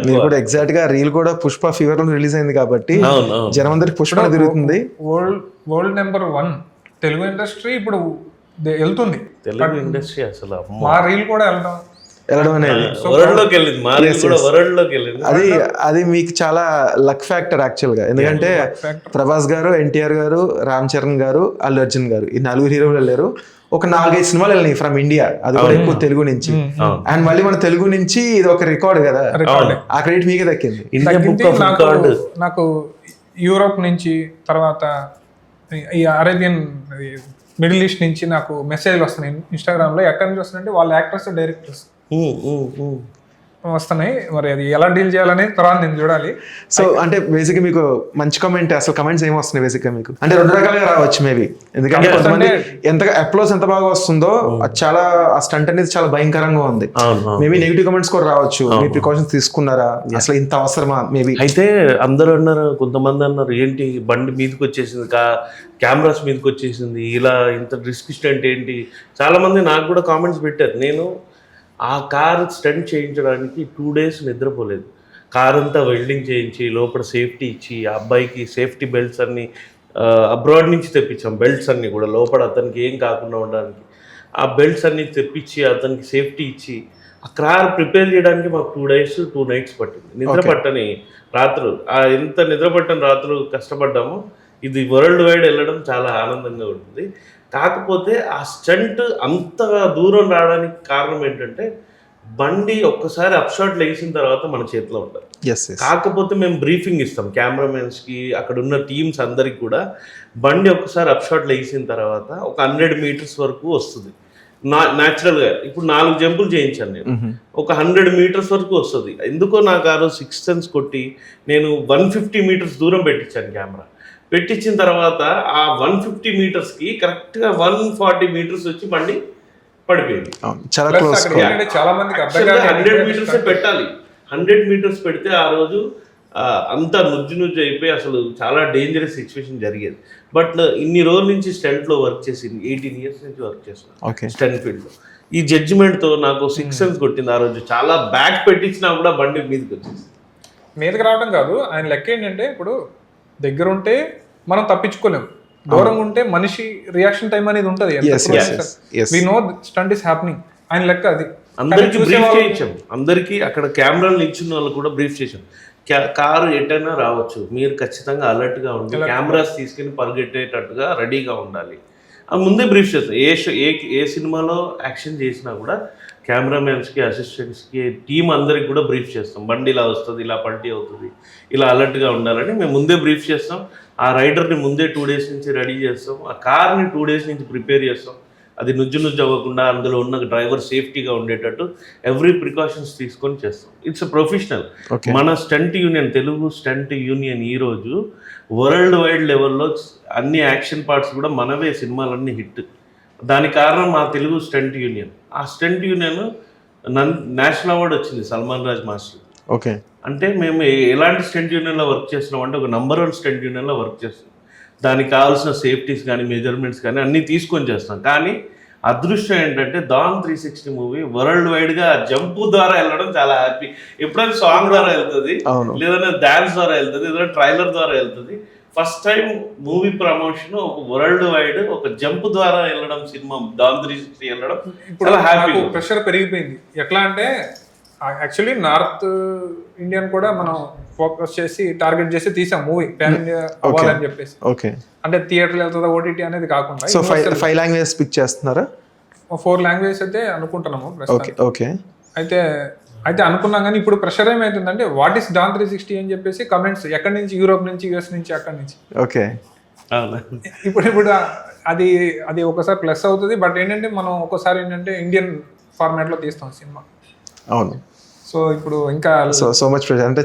మీరు కూడా ఎగ్జాక్ట్ గా రీల్ కూడా పుష్ప ఫీవర్ లో రిలీజ్ అయింది కాబట్టి జనం అందరికి పుష్ప తిరుగుతుంది. వరల్డ్ నెంబర్ 1 తెలుగు ఇండస్ట్రీ ఇప్పుడు వెళ్తుంది. తెలుగు ఇండస్ట్రీ అసలు మా రీల్ కూడా వెళ్ళడం అనేది అది మీకు చాలా లక్ ఫ్యాక్టర్ యాక్చువల్ గా. ఎందుకంటే ప్రభాస్ గారు, ఎన్టీఆర్ గారు, రామ్ చరణ్ గారు, అల్లు అర్జున్ గారు ఈ 4 హీరోలు వెళ్ళారు. ఒక 4-5 సినిమాలు వెళ్ళినాయి ఫ్రమ్ ఇండియా, అది కూడా ఎక్కువ తెలుగు నుంచి. అండ్ మళ్ళీ మన తెలుగు నుంచి ఇది ఒక రికార్డ్ కదా, ఆ క్రెడిట్ మీకే దక్కింది. నాకు యూరోప్ నుంచి, తర్వాత ఈ అరేబియన్ మిడిల్ ఈస్ట్ నుంచి నాకు మెసేజ్లు వస్తున్నాయి ఇన్స్టాగ్రామ్ లో. ఎక్కడి నుంచి వస్తున్నాయంటే వాళ్ళ యాక్టర్స్, డైరెక్టర్స్ వస్తున్నాయి. మరి అది ఎలా డీల్ చేయాలని తర్వాత నేను చూడాలి. సో అంటే బేసిక్ మీకు మంచి కామెంట్, అసలు కమెంట్స్ ఏమి వస్తున్నాయి బేసిక్ గా మీకు? అంటే 2 రకాలుగా రావచ్చు మేబీ. ఎందుకంటే కొంతమంది ఎంతగా అప్లోస్ ఎంత బాగా వస్తుందో అది చాలా, ఆ స్టంట్ అనేది చాలా భయంకరంగా ఉంది. మేబీ నెగిటివ్ కమెంట్స్ కూడా రావచ్చు. మీ ప్రికాషన్స్ తీసుకున్నారా, అసలు ఇంత అవసరమా? మేబీ అయితే అందరూ అన్నారు, కొంతమంది అన్నారు ఏంటి బండి మీదకి వచ్చేసింది, కెమెరాస్ మీదకి వచ్చేసింది, ఇలా ఇంత రిస్క్ స్టంట్ ఏంటి. చాలా మంది నాకు కూడా కామెంట్స్ పెట్టారు. నేను ఆ కార్ స్టంట్ చేయించడానికి 2 days నిద్రపోలేదు. కార్ అంతా వెల్డింగ్ చేయించి లోపల సేఫ్టీ ఇచ్చి, ఆ అబ్బాయికి సేఫ్టీ బెల్ట్స్ అన్ని అబ్రాడ్ నుంచి తెప్పించాం. బెల్ట్స్ అన్ని కూడా లోపల అతనికి ఏం కాకుండా ఉండడానికి ఆ బెల్ట్స్ అన్ని తెప్పించి అతనికి సేఫ్టీ ఇచ్చి ఆ కార్ ప్రిపేర్ చేయడానికి మాకు 2 days 2 nights పట్టింది. నిద్ర పట్టని రాత్రులు, ఎంత నిద్ర పట్టని రాత్రులు కష్టపడ్డామో. ఇది వరల్డ్ వైడ్ వెళ్ళడం చాలా ఆనందంగా ఉంటుంది. కాకపోతే ఆ స్టంట్ అంత దూరం రావడానికి కారణం ఏంటంటే బండి ఒక్కసారి అప్షాట్ లేచిన తర్వాత మన చేతిలో ఉంటుంది. కాకపోతే మేము బ్రీఫింగ్ ఇస్తాం కెమెరామెన్స్కి, అక్కడ ఉన్న టీమ్స్ అందరికి కూడా. బండి ఒక్కసారి అప్షాట్ లేచిన తర్వాత ఒక 100 meters వరకు వస్తుంది న్యాచురల్గా. ఇప్పుడు 4 జంపులు చేయించాను నేను, ఒక 100 meters వరకు వస్తుంది. ఎందుకో నాకు ఆ రోజు 6th sense కొట్టి నేను 150 meters దూరం పెట్టించాను కెమెరా. పెట్టించిన తర్వాత ఆ 150 metersకి కరెక్ట్గా 140 meters వచ్చి బండి పడిపోయింది. చాలా మందికి 100 meters పెట్టాలి. 100 meters పెడితే ఆ రోజు అంతా నుజ్జు అయిపోయి అసలు చాలా డేంజరస్ సిచ్యువేషన్ జరిగేది. బట్ ఇన్ని రోజుల నుంచి స్టంట్లో వర్క్ చేసింది, 18 years నుంచి వర్క్ చేస్తున్నాను స్టంట్ ఫీల్డ్లో. ఈ జడ్జిమెంట్తో నాకు 6th sense కొట్టింది. ఆ రోజు చాలా బ్యాక్ పెట్టించినా కూడా బండి మీదకి వచ్చేసి. మీదకి రావడం కాదు, ఆయన లెక్క ఏంటంటే ఇప్పుడు దగ్గర ఉంటే మనం తప్పించుకోలేము, దూరంగా ఉంటే మనిషి రియాక్షన్ టైం అనేది ఉంటుంది. We know stunt is happening. ఆయన లెక్క అది. అందరికి బ్రీఫ్ చేయించాం, అందరికీ అక్కడ కెమెరాలు నిల్చున్న వాళ్ళు కూడా బ్రీఫ్ చేసాం. కారు ఎటైనా రావచ్చు, మీరు ఖచ్చితంగా అలర్ట్గా ఉండి కెమెరాస్ తీసుకుని పరిగెట్టేటట్టుగా రెడీగా ఉండాలి. ముందే బ్రీఫ్ చేస్తాం. ఏ సినిమాలో యాక్షన్ చేసినా కూడా కెమెరామెన్స్కి, అసిస్టెంట్స్కి, టీం అందరికి కూడా బ్రీఫ్ చేస్తాం. బండి ఇలా వస్తుంది, ఇలా పల్టీ అవుతుంది, ఇలా అలర్ట్గా ఉండాలని మేము ముందే బ్రీఫ్ చేస్తాం. ఆ రైడర్ని ముందే 2 days నుంచి రెడీ చేస్తాం. ఆ కార్ని 2 days నుంచి ప్రిపేర్ చేస్తాం. అది నుజ్జు అవ్వకుండా అందులో ఉన్న డ్రైవర్ సేఫ్టీగా ఉండేటట్టు ఎవ్రీ ప్రికాషన్స్ తీసుకొని చేస్తాం. It's professional. మన stunt union, Telugu stunt union ఈరోజు వరల్డ్ వైడ్ లెవెల్లో అన్ని యాక్షన్ పార్ట్స్ కూడా మనవే, సినిమాలన్నీ హిట్. దానికి కారణం మా తెలుగు స్టంట్ యూనియన్. ఆ స్టంట్ యూనియన్ నేషనల్ అవార్డు వచ్చింది సల్మాన్ రాజ్ మాస్టర్. ఓకే, అంటే మేము ఎలాంటి స్టంట్ యూనియన్లో వర్క్ చేస్తున్నాం అంటే ఒక నంబర్ 1 స్టంట్ యూనియన్లో వర్క్ చేస్తున్నాం. దానికి కావాల్సిన సేఫ్టీస్ కానీ, మెజర్మెంట్స్ కానీ అన్నీ తీసుకొని చేస్తాం. కానీ అదృష్టం ఏంటంటే డాన్ 360 మూవీ వరల్డ్ వైడ్గా జంపు ద్వారా వెళ్ళడం చాలా హ్యాపీ. ఎప్పుడైనా సాంగ్ ద్వారా వెళ్తుంది, లేదంటే డాన్స్ ద్వారా వెళ్తుంది, ఏదైనా ట్రైలర్ ద్వారా వెళ్తుంది. ఫస్ట్ టైం మూవీ ప్రమోషన్ ఒక వరల్డ్ వైడ్ ఒక జంప్ ద్వారా వెళ్ళడం, సినిమా డాన్ 360 వెళ్ళడం ఇప్పుడు హ్యాపీ. ప్రెషర్ పెరిగిపోయింది. ఎట్లా అంటే యాక్చువల్లీ నార్త్ ఇండియన్ కూడా మనం ఫోకస్ చేసి టార్గెట్ చేసి తీసాం మూవీ పాన్ ఇండియా అవ్వాలని చెప్పేసి. ఓకే, అంటే థియేటర్ వెళ్తుందా ఓటీటీ అనేది కాకుండా. సో 5 languages పిక్ చేస్తున్నారా? 4 languages అయితే అనుకుంటున్నాము. ఓకే, అయితే అనుకున్నాం. కానీ ఇప్పుడు ప్రెషర్ ఏమైతుందంటే వాట్ ఈస్ డాన్ 360 అని చెప్పేసి కమెంట్స్ ఎక్కడి నుంచి, యూరోప్ నుంచి, యుఎస్ నుంచి, అక్కడి నుంచి. ఓకే, ఇప్పుడు అది ఒకసారి ప్లస్ అవుతుంది. బట్ ఏంటంటే మనం ఒక్కోసారి ఏంటంటే ఇండియన్ ఫార్మాట్లో తీస్తాం సినిమా. అవును. సో ఇప్పుడు ఇంకా సో మచ్ ప్రెషర్ అంటే